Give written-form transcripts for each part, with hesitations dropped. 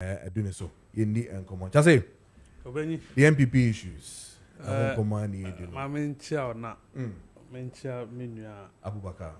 doing so. In the common. Just say the NPP issues. Mencha na. Mencha minua Abubakar.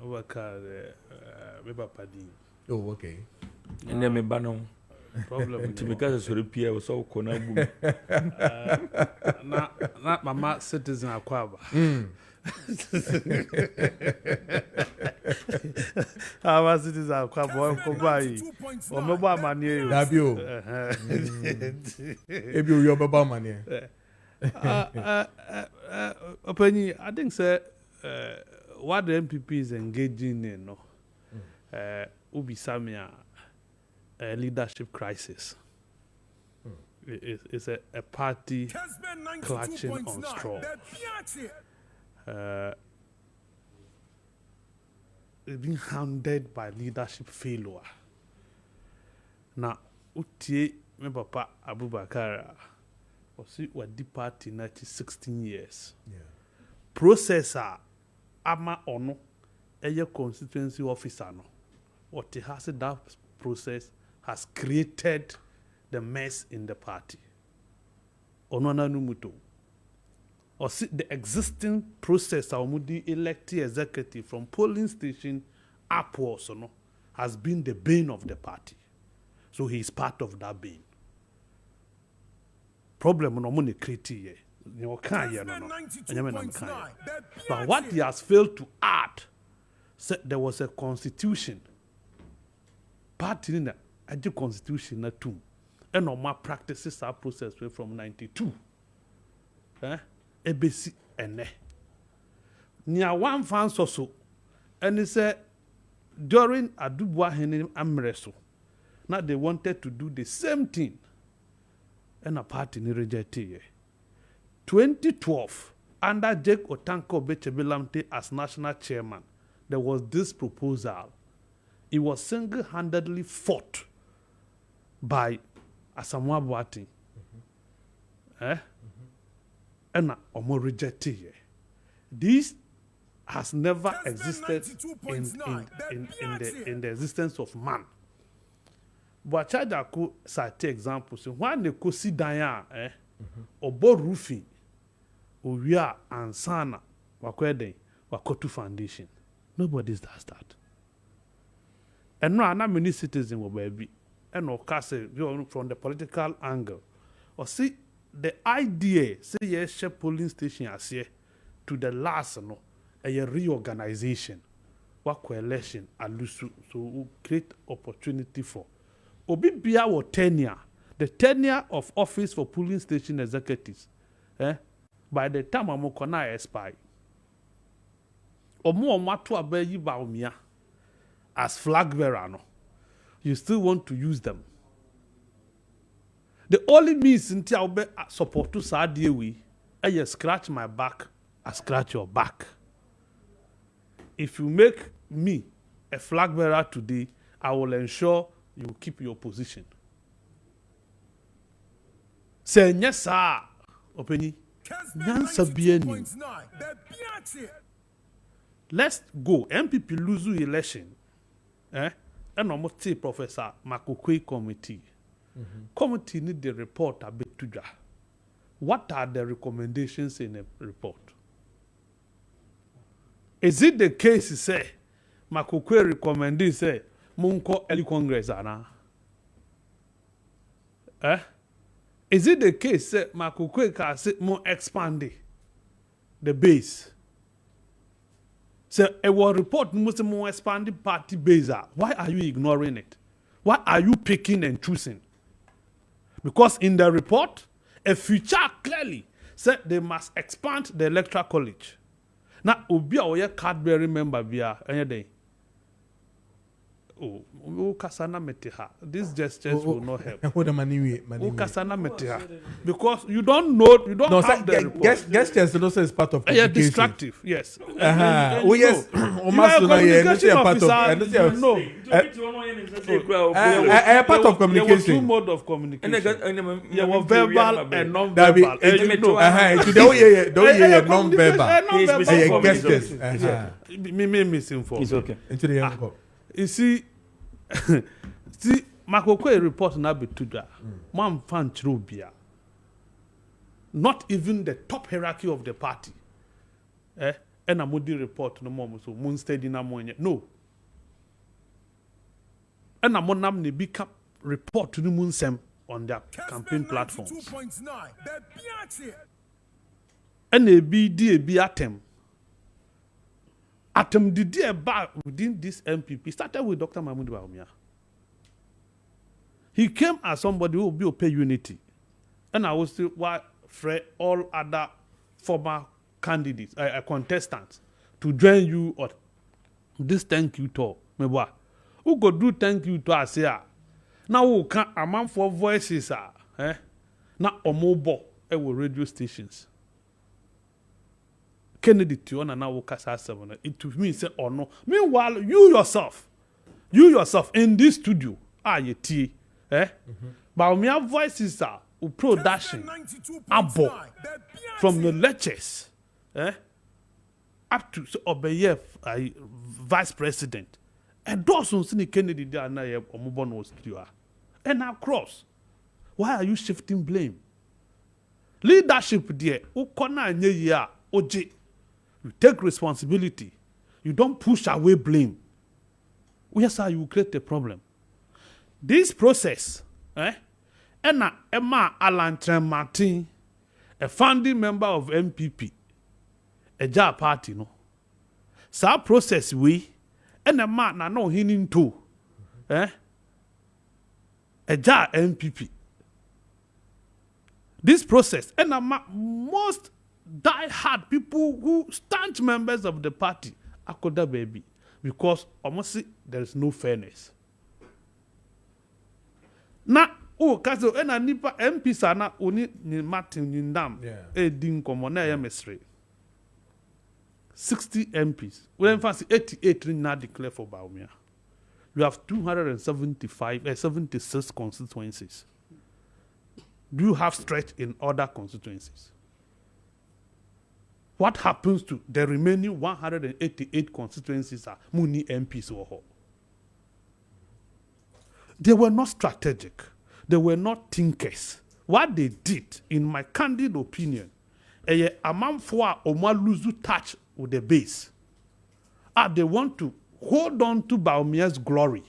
Me papadi. Oh, okay. And then me banon. Problem To because of Pierre was so corner boom. Not mama citizen akwaba. Our citizens akwaba ko bai. O me ba mani yo. Dabio. Ebio yo ba mani. Openi, I think say what the NPP is engaging in ubi samia leadership crisis. It's a party clutching on straw. It's being hounded by leadership failure. Now, utie me papa Abubakar was what the party 16 years. Yeah. Processor ama ono a constituency officer no. What he has that process has created the mess in the party. Onona numuto. Or see the existing process the elected executive from polling station upwards has been the bane of the party. So he is part of that bane. Problem no money create no. But what he has failed to add, said there was a constitution. Party in the constitution na too. And normal practices are processed from 92. Ebesi ene. Nia one fan so. And he said during Adubwa Hene Amreso, now they wanted to do the same thing. And a party ni rejected. 2012, under Jake Otanko Bechebelamte as national chairman, there was this proposal. It was single-handedly fought by Asamoah Boateng. And omo rejected. This has never existed in the existence of man. But charge could cite examples. When they could see Diane, obo roofing, Uria and Sana, Wakwede, Wakotu Foundation. Nobody does that. And no, not many citizens will be, and no castle from the political angle. Or see the idea, say yes, share polling station as here to the last a reorganization, what coalition and so create opportunity for. Obibia or tenure, the tenure of office for polling station executives, by the time I'm gonna expire. Or more matu abeyi baumia as flag bearer, no, you still want to use them. The only means until I'll be support to Saudi we, I scratch my back, I scratch your back. If you make me a flag bearer today, I will ensure you keep your position. Say yes, sir. Openi. Let's go. NPP lose the election. And almost say Professor Makokwe committee. Committee need the report a bit to ja. What are the recommendations in the report? Is it the case say Makokwe recommended say Munko Eli Congress ana? Is it the case say Makokwe can say more expand the base? So a war report must more expanded party base. Why are you ignoring it? Why are you picking and choosing? Because in the report, a feature clearly said they must expand the electoral college. Now, Ubia or your card bearing member via any day. Oh, Kasana Metiha. These gestures will not help. Kasana Metiha. Because you don't know, you don't have the report. Gestures also is part of communication. Yeah, destructive, yes. Oh, yes. You are a communication officer, you know. Part of communication. There were two modes of communication. There were verbal and non-verbal. Non-verbal. Gestures. Me misinformed. It's okay. You see, makoko report na betuda man fan chirobia not even the top hierarchy of the party and a modi report no mom so moon steady na monye no and a monam ne bika report to the moon sem on their campaign platforms and a be atem did about within this NPP started with Dr. Mahmoud Bawumia. He came as somebody who will be pay unity. And I will still for all other former candidates, contestants, to join you on this thank you tour. Who go do thank you to us here? Now who can among for voices now mobile radio stations. Kennedy Tiona now Kasa 7. It to me say or no. Meanwhile, you yourself in this studio, you but my voices are production abo from the lectures up to Obeye vice president. And those who see Kennedy there now Omobon was studio. And across. Why are you shifting blame? Leadership there, ukona nye ya oje. You take responsibility. You don't push away blame. Yes, sir, you create a problem. This process, Emma Alan Martin, a founding member of NPP, a JA party, no. So process we, and a man na no hinin too, a JA NPP. This process, and most die-hard people who staunch members of the party, Akoda baby, because almost there is no fairness. Na kaso ena nipa MP sana oni ni Martin Nindam din komo na ya mesre 60 MPs. We in fact 88 now declare for Bawumia. You have 76 constituencies. Do you have stretch in other constituencies? What happens to the remaining 188 constituencies are Muni MPs or They were not strategic. They were not thinkers. What they did, in my candid opinion, a man for lose touch with the base. They want to hold on to Bawumia's glory.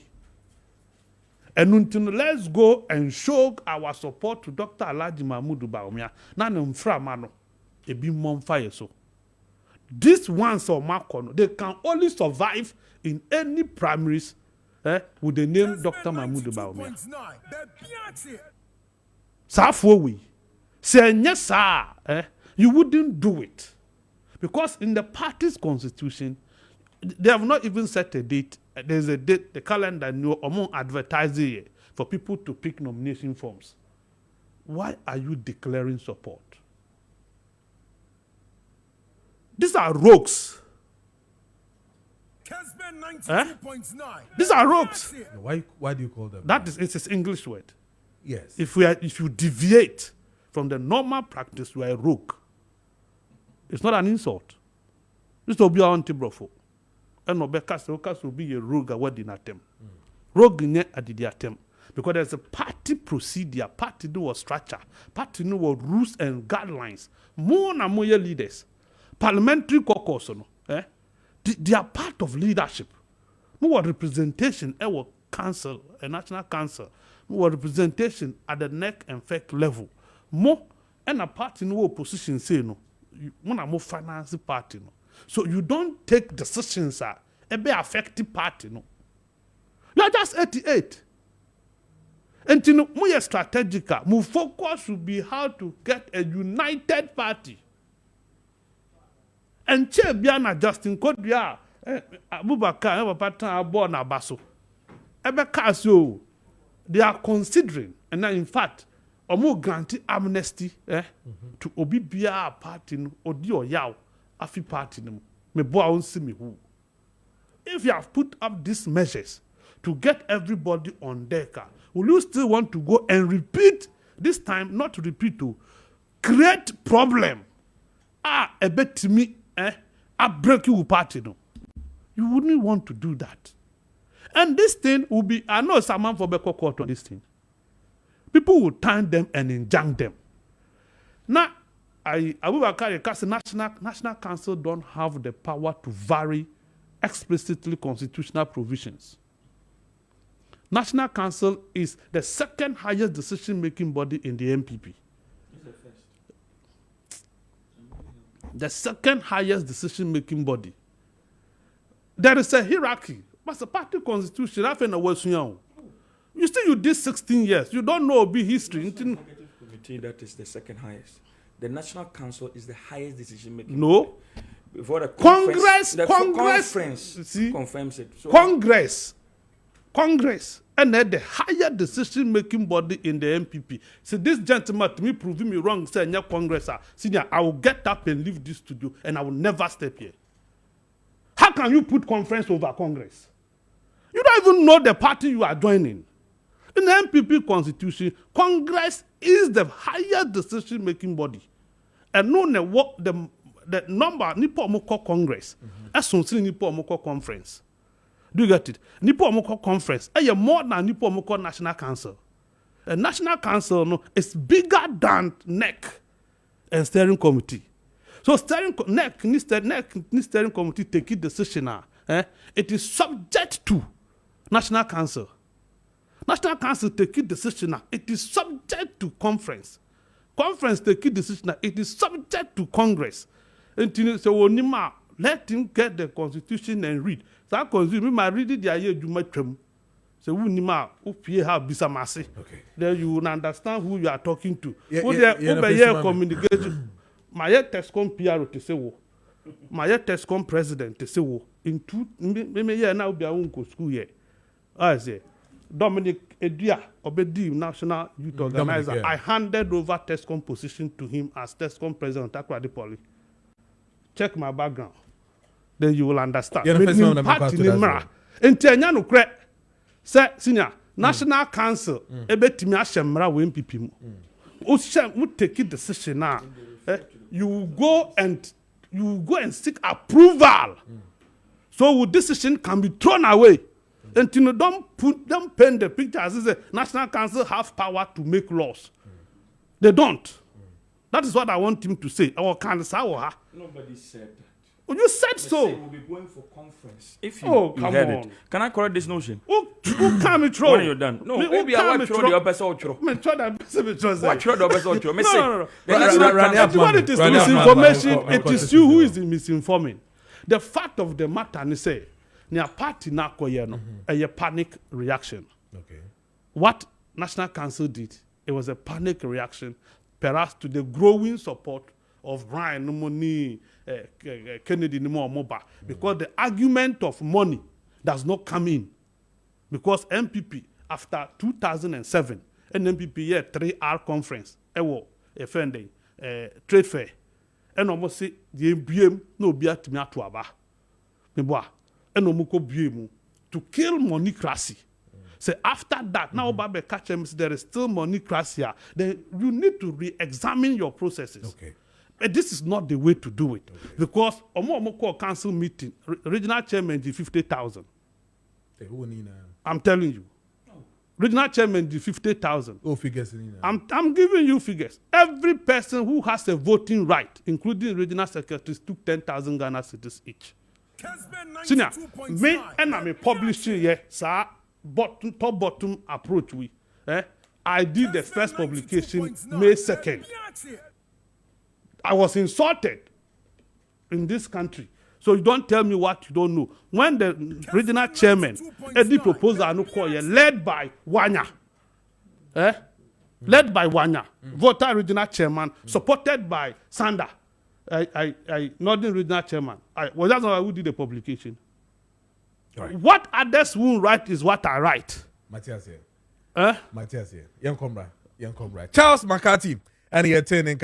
And until let's go and show our support to Dr. Alhaji Mahmoud Bawumia. None from Mano, a bit more fire so. These ones or Makono, they can only survive in any primaries with the name Dr. Mahmoud Bawumia. Safo say yes, sir. You wouldn't do it. Because in the party's constitution, they have not even set a date. There's a date, the calendar, among advertising for people to pick nomination forms. Why are you declaring support? These are rogues. Kessben 92.9. These are rogues. Why do you call them? It's an English word. Yes. If you deviate from the normal practice, you are a rogue. It's not an insult. This will be our anti-brofo. And no will be a rogue awarding attempt. Rogue in at the attempt. Because there's a party procedure, party do a structure, party know what rules and guidelines. More and more leaders. Parliamentary caucus, they are part of leadership. More representation at a council, a national council. More representation at the neck and fake level. More and a party no opposition say no. One more finance party no. So you don't take decisions a be affected party no. You are just 88. And you know, more strategical. More focus should be how to get a united party. And che biana Justin Kodria Abubakar Patan Abo na Baso. Ebe Casio, they are considering, and in fact, omo grant amnesty to obi bia party no odi oyaw afi party no me bo awon see me who. If you have put up these measures to get everybody on deck, will you still want to go and repeat this time? Not to repeat, to create problem. A bit to me, I break you party no. You wouldn't want to do that. And this thing will be, I know someone for Beko court on this thing. People will turn them and injunct them. Now, National Council don't have the power to vary explicitly constitutional provisions. National Council is the second highest decision-making body in the NPP. The second highest decision-making body. There is a hierarchy. But the party constitution, you say you did 16 years. You don't know be history. Committee that is the second highest. The National Council is the highest decision-making. No. Before the Congress conference confirms it. So Congress, and then the higher decision-making body in the NPP. So this gentleman, to me, proving me wrong, say, yeah, Congress, senior, I will get up and leave this studio, and I will never step here. How can you put conference over Congress? You don't even know the party you are joining. In the NPP constitution, Congress is the highest decision-making body. And no, the number, Nipo Omoko Congress, as soon as Nipo Omoko Conference. Do you get it? Nipo Omoko Conference, more than Nipo Omoko National Council. A National Council is bigger than NEC and Steering Committee. So NEC Steering Committee take a decision. It is subject to National Council. National Council take a decision. It is subject to conference. Conference take a decision. It is subject to Congress. And so let him get the constitution and read. So I consume my reading the idea you might trim. So we nima have bisamasi. Then you will understand who you are talking to. Communication. My Tescom PR to say wo. My Tescom president to say wo. In two maybe now be our own school year. I say Dominic Edia Obedi National Youth Organizer. I handed over Tescom position to him as Tescom president of Takrady Poly. Check my background. Then you will understand. Senior National Council ebetimi ashemra we NPP mu. We take a decision now. You go and seek approval. So decision can be thrown away. And you don't paint the picture as if the National Council have power to make laws. They don't. That is what I want him to say. Nobody said that. Oh, you said so. We'll be going for conference. If you come heard on. it. Can I correct this notion? Who can't throw? When you're done. No, maybe I want to throw the upper throw. What throw the upper throw? No. What it is misinformation, it is you who is misinforming. The fact of the matter is say, near party na koyeno, a panic reaction. Okay. What National Council did, it was a panic reaction, perhaps to the growing support of Ryan Numoni, Kennedy Moba, because the argument of money does not come in. Because NPP, after 2007, NPP had 3R conference, trade fair, and almost say the BM no be at me at Waba. To kill moneycracy. So after that, now Babe catch them, there is still moneycracy. Then you need to re-examine your processes. Okay. But this is not the way to do it. Okay. Because Omo council meeting, regional chairman did 50,000. I'm telling you. Regional chairman did 50,000. Oh, figures. I'm giving you figures. Every person who has a voting right, including regional secretaries, took 10,000 Ghana cedis each. Senior, me and I'm publishing here, sir, top bottom approach we. I did the first publication May 2nd. I was insulted in this country. So you don't tell me what you don't know. When the regional chairman, Eddie proposal led by Wanya, led by Wanya, voter regional chairman, supported by Sanda, Northern regional chairman. Well, that's why we did the publication. Right. What others won't write is what I write. Matthias here. Matthias here. Young comrade. Charles McCarthy. And he attending